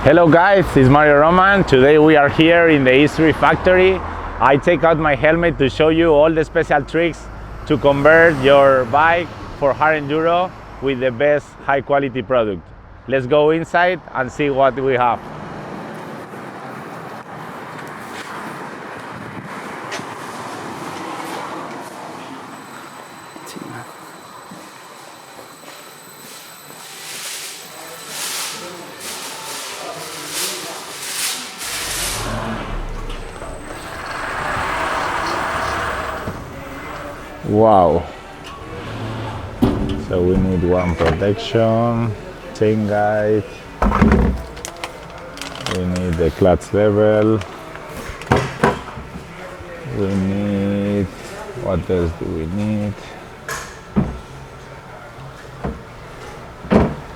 Hello guys, it's Mario Roman. Today we are here in the history factory. I take out my helmet to show you all the special tricks to convert your bike for hard enduro with the best high quality product. Let's go inside and see what we have. Wow. So we need one protection, chain guide, we need the clutch level, we need, what else do we need?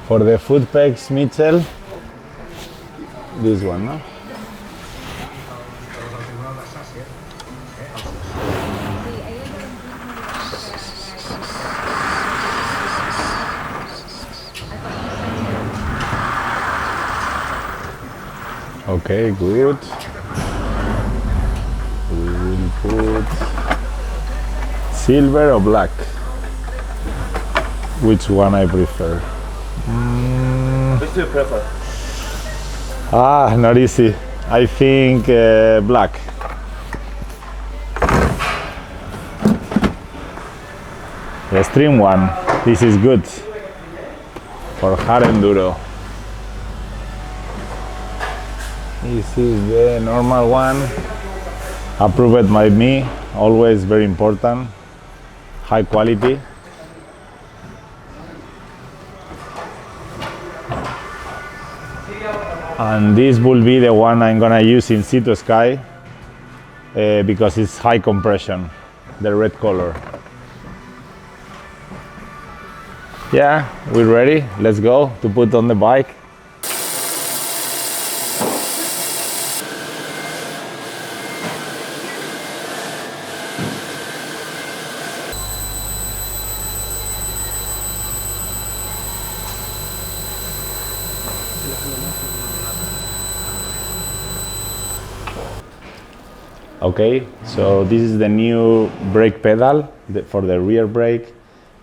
For the foot pegs, Mitchell, this one, no? Okay, good. We will put silver or black. Which one I prefer? Which do you prefer? Not easy. I think black. The extreme one. This is good for hard enduro. This is the normal one, approved by me, always very important, high quality. And this will be the one I'm gonna use in Sea2 Sky because it's high compression, the red color. Yeah, we're ready, let's go to put on the bike. Okay, so this is the new brake pedal for the rear brake.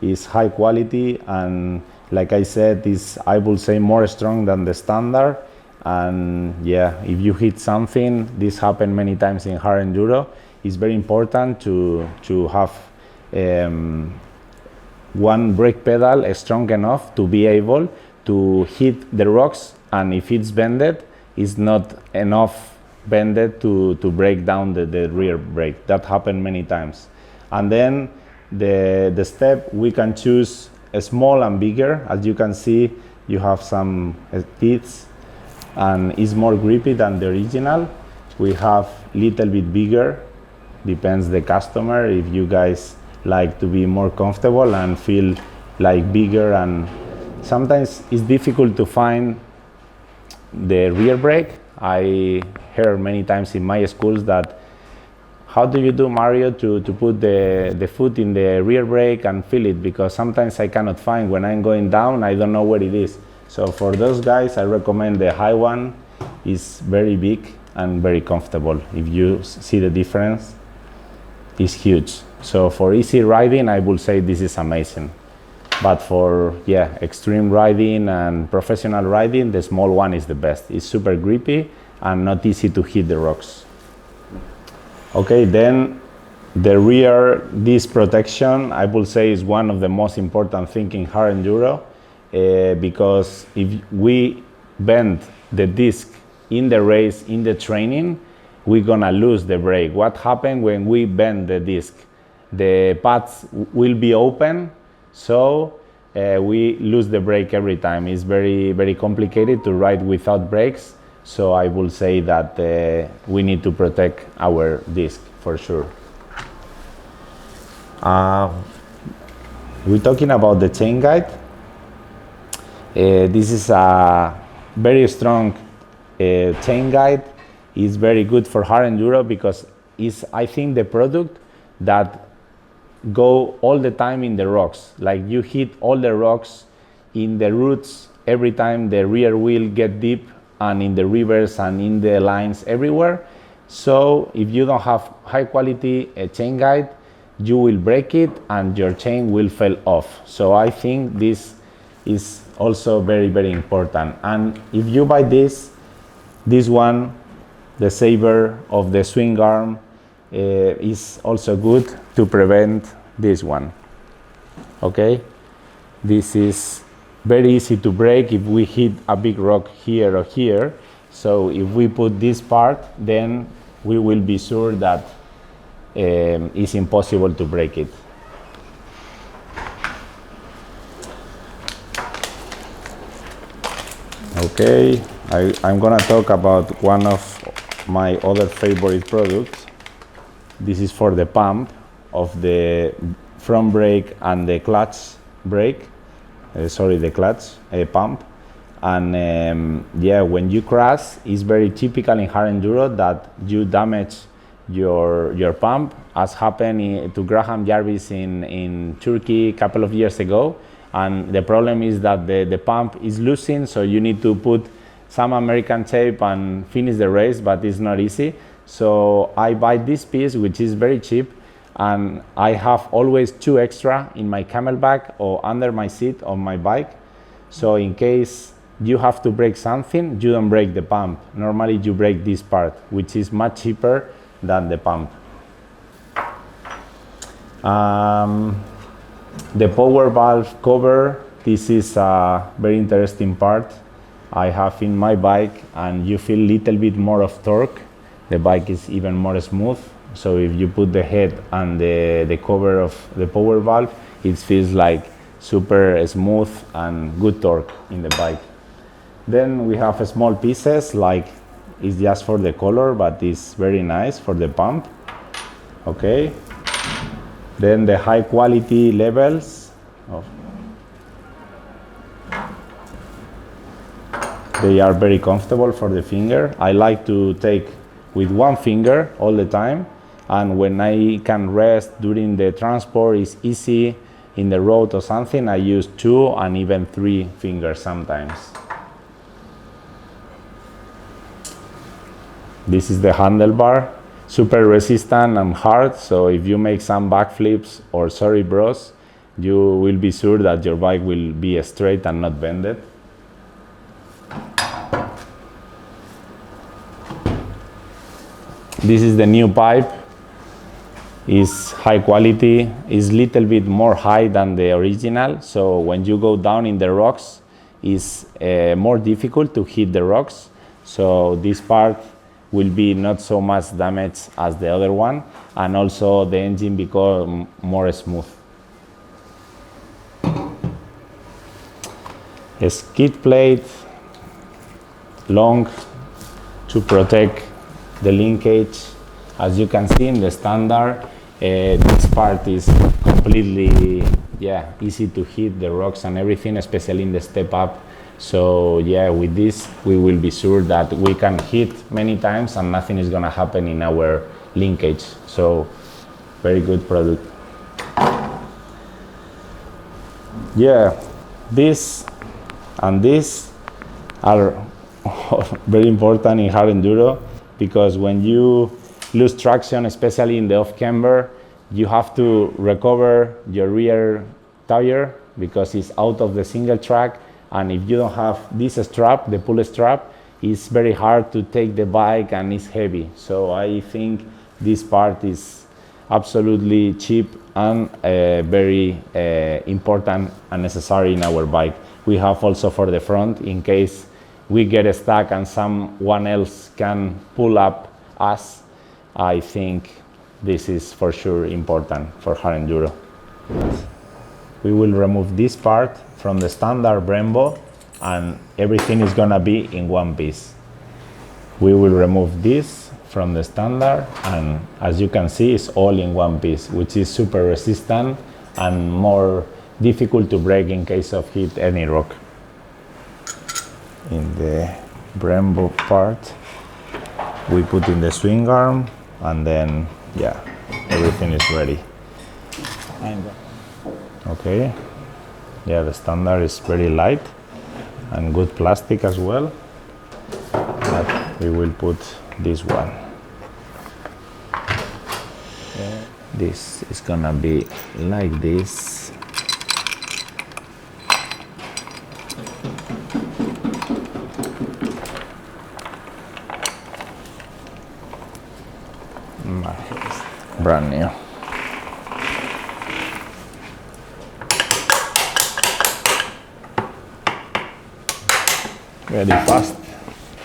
It's high quality and like I said, is I would say more strong than the standard. And yeah, if you hit something, this happened many times in hard enduro. It's very important to have one brake pedal strong enough to be able to hit the rocks, and if it's bended, it's not enough bended to break down the rear brake. That happened many times. And then the step, we can choose a small and bigger. As you can see, you have some teeth and it's more grippy than the original. We have little bit bigger, depends the customer, if you guys like to be more comfortable and feel like bigger. And sometimes it's difficult to find the rear brake. I heard many times in my schools that, how do you do, Mario, to put the foot in the rear brake and feel it? Because sometimes I cannot find, when I'm going down, I don't know where it is. So for those guys, I recommend the high one. It's very big and very comfortable. If you see the difference, it's huge. So for easy riding, I would say this is amazing. But for extreme riding and professional riding, the small one is the best. It's super grippy and not easy to hit the rocks. Okay, then the rear disc protection, I would say, is one of the most important things in hard enduro because if we bend the disc in the race, in the training, we're gonna lose the brake. What happens when we bend the disc? The pads will be open, so we lose the brake every time. It's very, very complicated to ride without brakes. So I will say that we need to protect our disc for sure. We're talking about the chain guide. This is a very strong chain guide. It's very good for hard enduro because it's, I think, the product that go all the time in the rocks. Like you hit all the rocks in the roots every time the rear wheel get deep and in the rivers and in the lines everywhere. So if you don't have high quality chain guide, you will break it and your chain will fall off. So I think this is also very, very important. And if you buy this one, the saver of the swing arm, is also good to prevent this one. Okay, this is very easy to break if we hit a big rock here or here. So if we put this part, then we will be sure that it's impossible to break it. Okay, I'm gonna talk about one of my other favorite products. This is for the pump of the front brake and the clutch brake. The clutch pump. And yeah, when you crash, it's very typical in hard enduro that you damage your pump, as happened to Graham Jarvis in Turkey a couple of years ago. And the problem is that the pump is losing, so you need to put some American tape and finish the race, but it's not easy. So I buy this piece, which is very cheap, and I have always 2 extra in my camelback or under my seat on my bike. So in case you have to break something, you don't break the pump. Normally you break this part, which is much cheaper than the pump. The power valve cover, this is a very interesting part I have in my bike, and you feel a little bit more of torque. The bike is even more smooth. So if you put the head and the cover of the power valve, it feels like super smooth and good torque in the bike. Then we have small pieces, like it's just for the color, but it's very nice for the pump. Okay. Then the high quality levels. They are very comfortable for the finger. I like to take with one finger all the time, and when I can rest during the transport, it's easy in the road or something, I use 2 and even 3 fingers sometimes. This is the handlebar, super resistant and hard, so if you make some backflips or sorry bros, you will be sure that your bike will be straight and not bended. This is the new pipe. Is high quality, is little bit more high than the original, so when you go down in the rocks, it's more difficult to hit the rocks. So this part will be not so much damaged as the other one, and also the engine becomes more smooth. A skid plate, long, to protect the linkage. As you can see in the standard, this part is completely easy to hit the rocks and everything, especially in the step up. So yeah, with this we will be sure that we can hit many times and nothing is gonna happen in our linkage. So very good product. Yeah, this and this are very important in hard enduro, because when you lose traction, especially in the off camber, you have to recover your rear tire because it's out of the single track, and if you don't have this strap, the pull strap, it's very hard to take the bike and it's heavy. So I think this part is absolutely cheap and very important and necessary in our bike. We have also for the front, in case we get stuck and someone else can pull up us. I think this is for sure important for hard enduro. We will remove this part from the standard Brembo and everything is gonna be in one piece. We will remove this from the standard, and as you can see, it's all in one piece, which is super resistant and more difficult to break in case of hit any rock. In the Brembo part, we put in the swing arm, and then everything is ready. Okay, the standard is very light and good plastic as well. we will put this one. This is gonna be like this. Brand new. Very fast,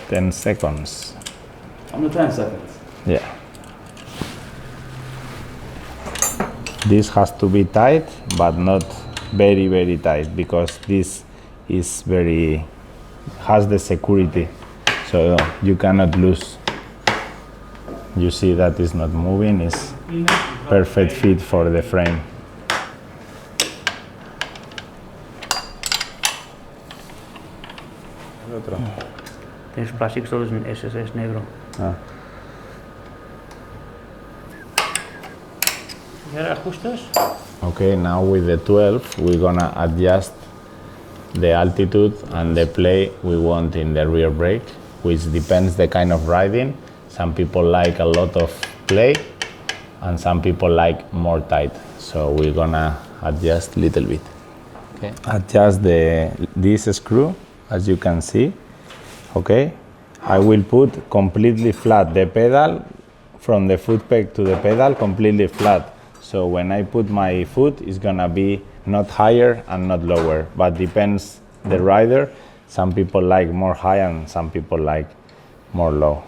10 seconds. Under 10 seconds. Yeah. This has to be tight, but not very, very tight, because this is has the security, so you cannot lose. You see that it's not moving, it's perfect fit for the frame. Tienes plásticos todos, ese es negro. Ah. ¿Y ahora ajustas? Okay, now with the 12, we're gonna adjust the altitude and the play we want in the rear brake, which depends the kind of riding. Some people like a lot of play, and some people like more tight. So we're gonna adjust a little bit. Okay. Adjust this screw, as you can see. Okay. I will put completely flat the pedal from the foot peg to the pedal, completely flat. So when I put my foot, it's gonna be not higher and not lower, but depends the rider. Some people like more high and some people like more low.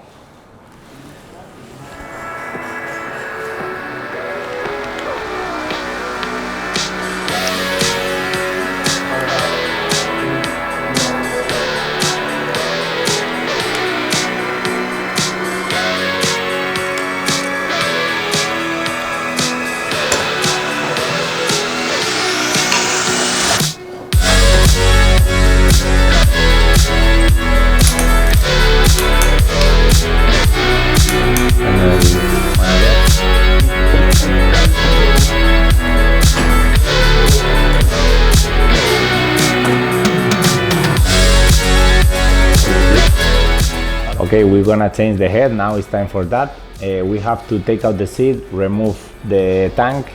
Okay, we're gonna change the head. Now it's time for that. We have to take out the seat, remove the tank,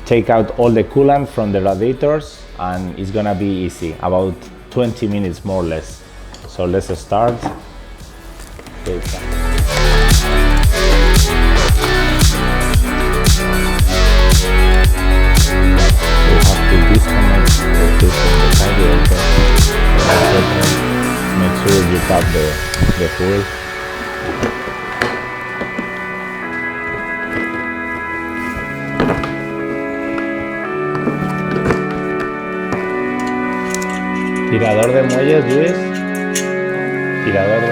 take out all the coolant from the radiators, and it's gonna be easy, about 20 minutes more or less. So let's start. Okay, we have to disconnect the seat from the carburetor. Make sure you tap the fuel. Tirador de muelles, Luis. Tirador de...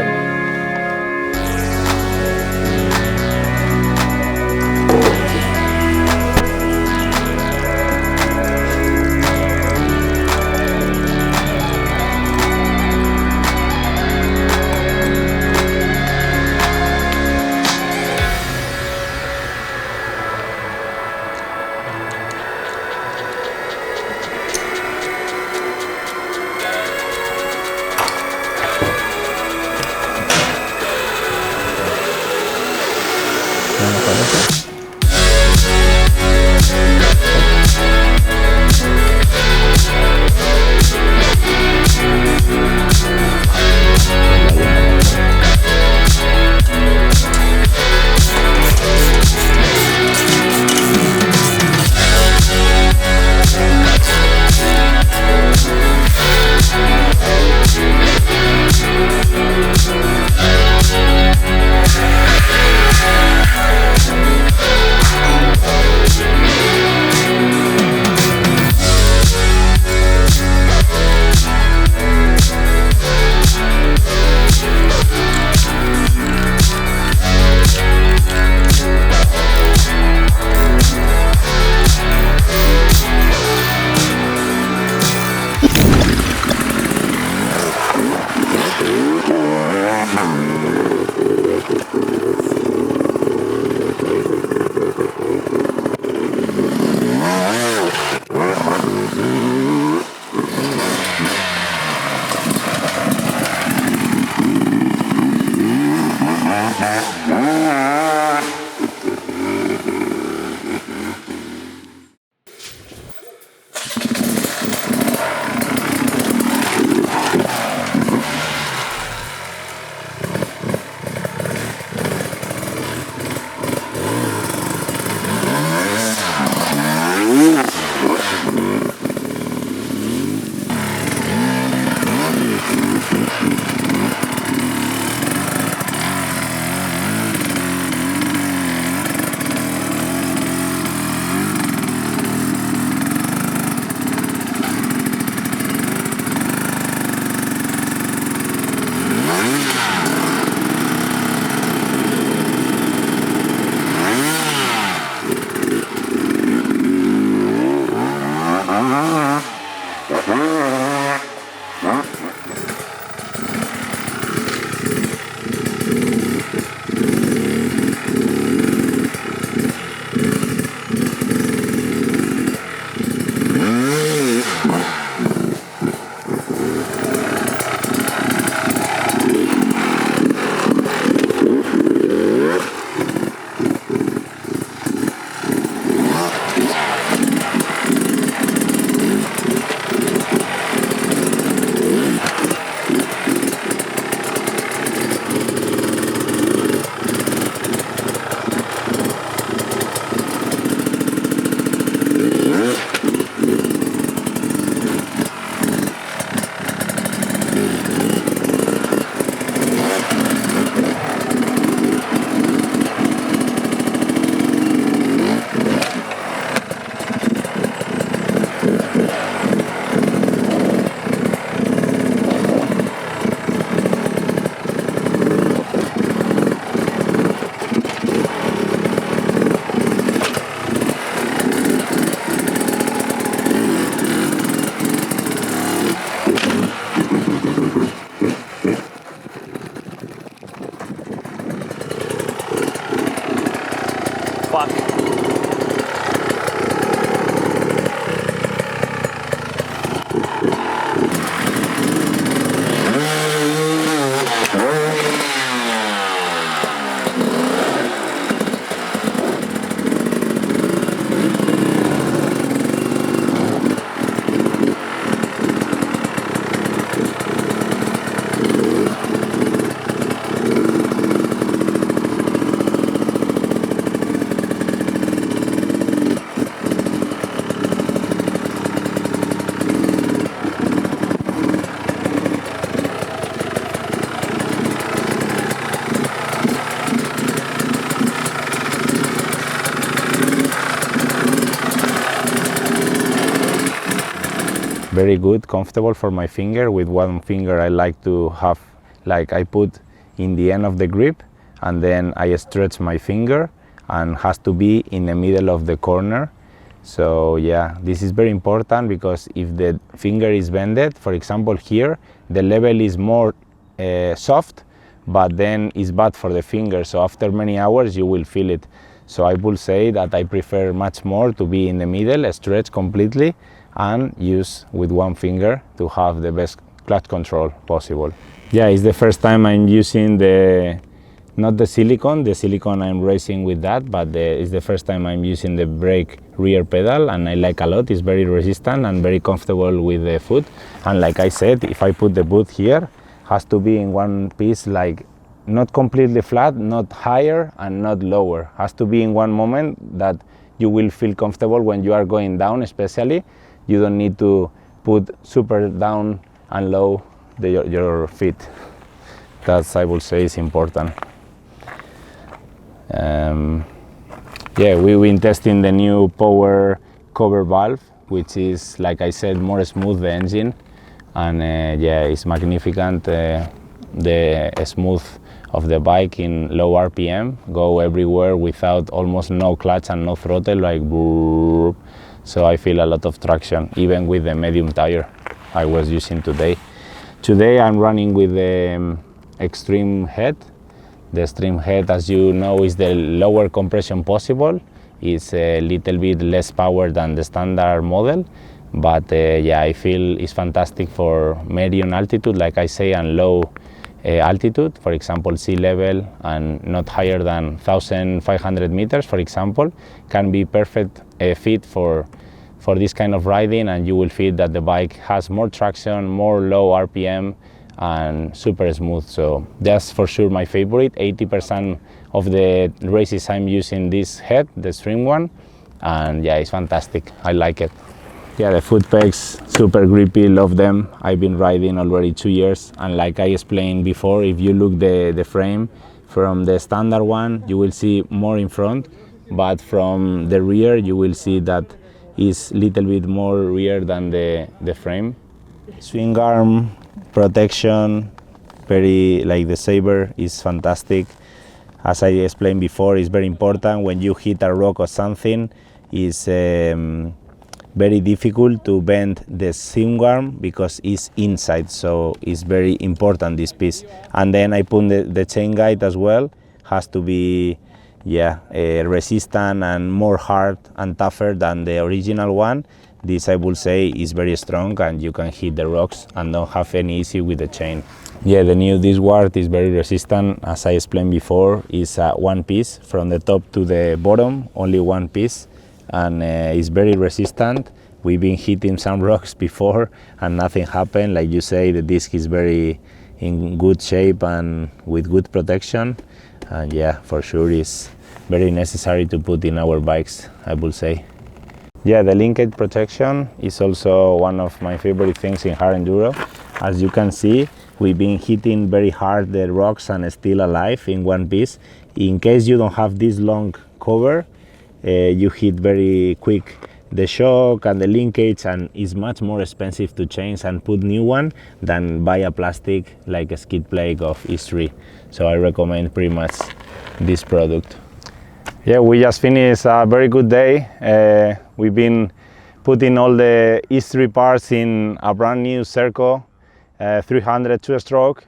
Fuck. Very good, comfortable for my finger. With one finger I like to have, like I put in the end of the grip and then I stretch my finger and has to be in the middle of the corner. So yeah, this is very important because if the finger is bended, for example here, the level is more soft, but then it's bad for the finger. So after many hours you will feel it. So I will say that I prefer much more to be in the middle, stretch completely, and use with one finger to have the best clutch control possible. Yeah, it's the first time I'm using not the silicone I'm racing with that, but it's the first time I'm using the brake rear pedal, and I like a lot. It's very resistant and very comfortable with the foot. And like I said, if I put the boot here, has to be in one piece, like not completely flat, not higher and not lower. Has to be in one moment that you will feel comfortable when you are going down, especially. You don't need to put super down and low your feet. That's, I would say, is important. Yeah, we've been testing the new power cover valve, which is, like I said, more smooth the engine, and yeah, it's magnificent. The smooth of the bike in low RPM, go everywhere without almost no clutch and no throttle, like boop. So I feel a lot of traction, even with the medium tire I was using today. Today I'm running with the Extreme head. The Extreme head, as you know, is the lower compression possible. It's a little bit less power than the standard model, but yeah, I feel it's fantastic for medium altitude, like I say, and low altitude, for example sea level, and not higher than 1,500 meters, for example, can be perfect fit for this kind of riding, and you will feel that the bike has more traction, more low RPM, and super smooth. So that's for sure my favorite. 80% of the races I'm using this head, the Stream one, and yeah, it's fantastic. I like it. Yeah, the foot pegs, super grippy, love them. I've been riding already 2 years, and like I explained before, if you look the frame from the standard one, you will see more in front, but from the rear you will see that is little bit more rear than the frame. Swing arm protection, very like the Saber is fantastic. As I explained before, it's very important when you hit a rock or something. It's very difficult to bend the swing arm because it's inside, so it's very important, this piece. And then I put the chain guide as well, has to be resistant and more hard and tougher than the original one. This I will say is very strong, and you can hit the rocks and don't have any issue with the chain. Yeah, the new disc guard is very resistant. As I explained before, it's one piece from the top to the bottom, only one piece, and it's very resistant. We've been hitting some rocks before and nothing happened. Like you say, the disc is very in good shape and with good protection, and yeah, for sure is very necessary to put in our bikes, I will say. Yeah, the linkage protection is also one of my favorite things in hard enduro. As you can see, we've been hitting very hard the rocks and still alive in one piece. In case you don't have this long cover, you hit very quick the shock and the linkage, and it's much more expensive to change and put new one than buy a plastic like a skid plate of E3. So I recommend pretty much this product. Yeah, we just finished a very good day. We've been putting all the E3 parts in a brand new Sherco 300 two-stroke,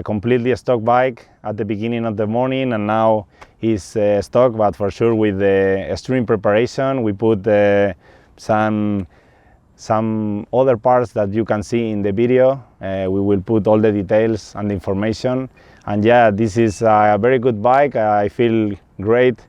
completely stock bike at the beginning of the morning, and now is stock, but for sure with the extreme preparation we put some other parts that you can see in the video. We will put all the details and the information, and yeah, this is a very good bike. I feel great.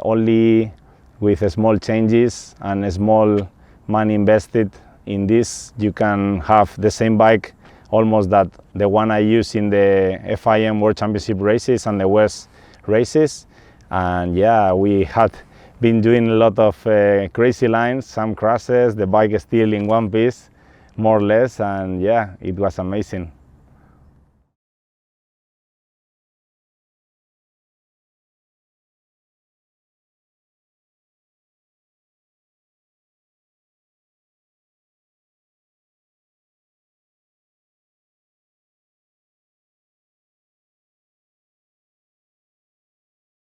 Only with small changes and small money invested in this, you can have the same bike almost that the one I use in the FIM World Championship races and the West races. And yeah, we had been doing a lot of crazy lines, some crashes, the bike is still in one piece more or less, and yeah, it was amazing.